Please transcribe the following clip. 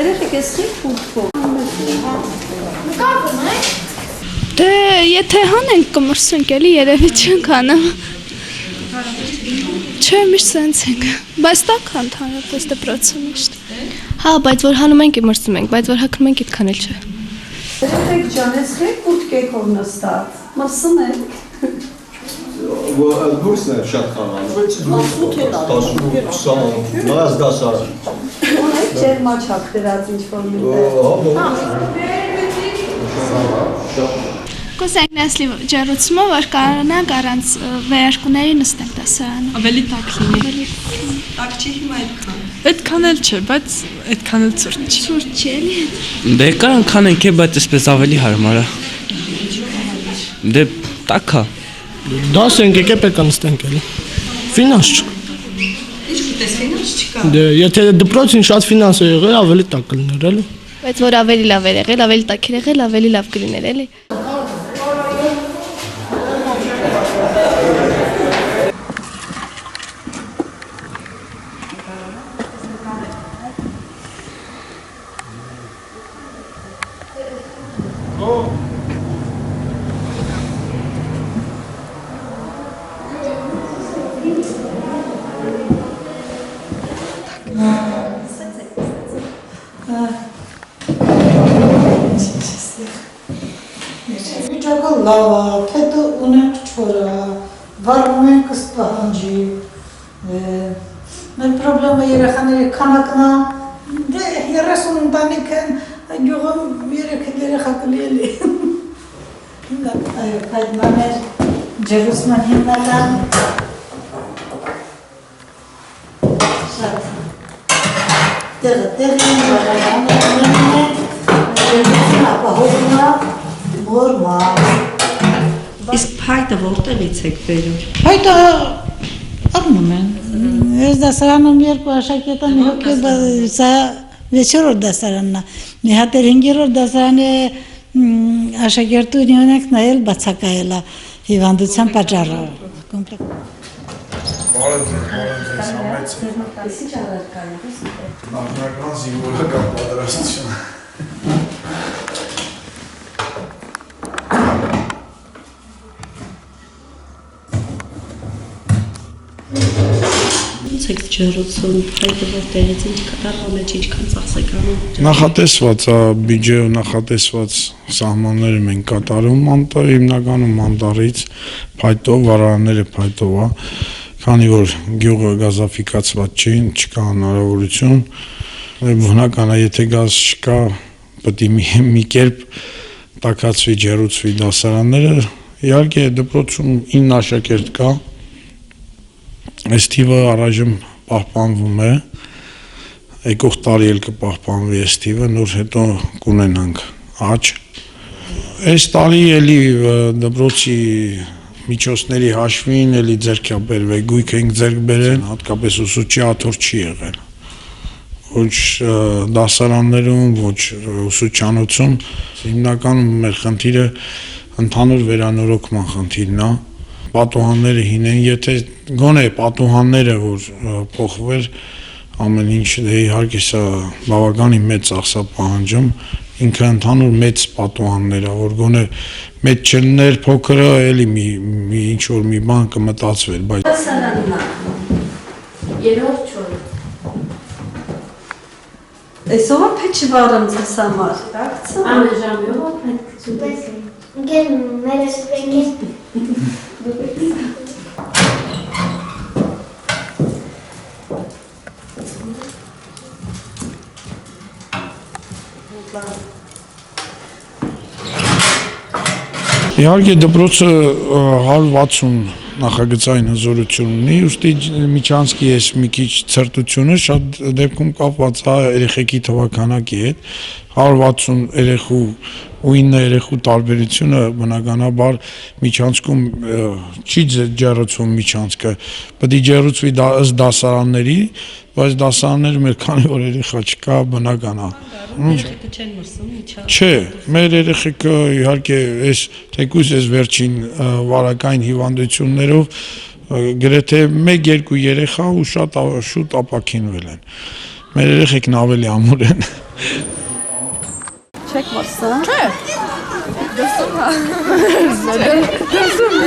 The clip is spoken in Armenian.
Երեխեք էսի ֆուտբոլ։ Նկարվում եք։ Դե եթե հանենք կմրսենք էլի երևի չենք անում։ Չէ, միշտ սենց ենք։ Բայց տակ ընդհանրապես դպրոցը միշտ։ Հա, բայց որ հանում ենք մրսում ենք, բայց որ հագնում ենք այդքան էլ չէ։ Երեխեք ջան, ես եք ուտկեք ով նստած։ Մրսում եք։ Բուրսն է շատ խաղան։ 18 մազ դասար։ Ունեք ջերմաչափ դրած ինչ-որ մի Կոսենք նեսլի ջերուցումը, որ կարանանք առանց վերարկուների նստենք դասարանում։ Ավելի տաք լինի։ տակ չի հիմա այդքան։ Այդքան էլ չէ, բայց այդքան էլ ցուրտ չի։ Ցուրտ չի էլի։ Դե կարան քանենք է, բայց այսպես ավելի հարմար է։ Դե տակա։ Դաս ենք եկե պետք է նստենք էլի։ Ֆինանս չկա։ Ինչ գիտես, ֆինանս չկա։ Դե եթե դպրոցին շատ ֆինանս է եղել, ավելի տակ կլիներ էլի։ Բայց որ ավելի լավ էր եղել, ավելի տաք էր եղել, ավելի լավ կլիներ էլի։ Վիճակը լավ է, թեթը ունենք չորը, վարում ենք ըստպահանջի, մեր պրոբլեմը երեխաների քանակն է, դե 30 ընտանիք են, գյուղում 3 երեխա կլի էլի։ Այո, մեր ջերուսման հիմնական շատ տեղի Իսկ փայտը որտեղից եք բերում։ Փայտը առնում են։ Ես դասարանում 2 աշակերտ եմ, հոգի սա 6-րդ դասարանն է։ Մի հատ 5-րդ դասարանի աշակերտուհին ունենք նայել բացակայել է հիվանդության պատճառով։ Նախնական զինվորական պատրաստություն։ Ոնց եք ջերուցում, փայտը որտեղից ինչ կտարվա մեջ ինչքան ծախսեք անում։ Նախատեսված է բյուջեով նախատեսված սահմանները մենք կատարում հիմնականում մանտարից, փայտով, վարանները փայտով է, քանի որ գյուղը գազաֆիկացված չի, չկա հնարավորություն, բնական է, եթե գազ չկա, պետք է մի կերպ տաքացվի, ջերուցվի դասարանները, իհարկե դպրոցում 9 աշակերտ կա, այս թիվը առայժմ պահպանվում է, եկող տարի էլ կպահպանվի այս թիվը, նոր հետո կունենանք աճ։ Այս տարի էլի դպրոցի միջոցների հաշվին էլի ձեռք է բերվել, գույք ենք ձեռք բերել, հատկապես ուսուցչի աթոռ չի եղել։ Ոչ դասարաններում, ոչ ուսուցչանոցում, հիմնականում մեր խնդիրը ընդհանուր վերանորոգման խնդիրն է։ Պատուհանները հին են, եթե գոնե պատուհանները որ փոխվեր, ամեն ինչ իհարկե սա բավականին մեծ ծախս է պահանջում, ինքը ընդհանուր մեծ պատուհաններ է, որ գոնե մեծ չլներ, փոքրը էլի մի ինչ որ մի բան կմտածվեր, բայց Երրորդ չորը։ Այսօր փեչ վարեմ ձեզ համար, դակցը։ Անժամյով փեչ ծուտես։ Գեն մերես պենգեն։ իհարկե դպրոցը 160 նախագծային հզորություն ունի, ուստի Միչանսկի այս մի քիչ ցրտությունը շատ դեպքում կապված է երեխեքի թվականակի հետ, 160 երեխու ու 9 երեխու տարբերությունը բնականաբար Միչանսկում չի ջերուցվում Միչանսկը, պետք է ջերուցվի ըստ դասարանների, բայց դասարաններում էլ քանի որ երեխա չկա, բնական է։ Չէ, մեր երեխեքը իհարկե այս թեկուզ այս վերջին վարակային հիվանդություններով գրեթե 1-2 երեխա ու շատ շուտ ապաքինվել են։ Մեր երեխեքն ավելի ամուր են։ Չեք որսա։ Դասում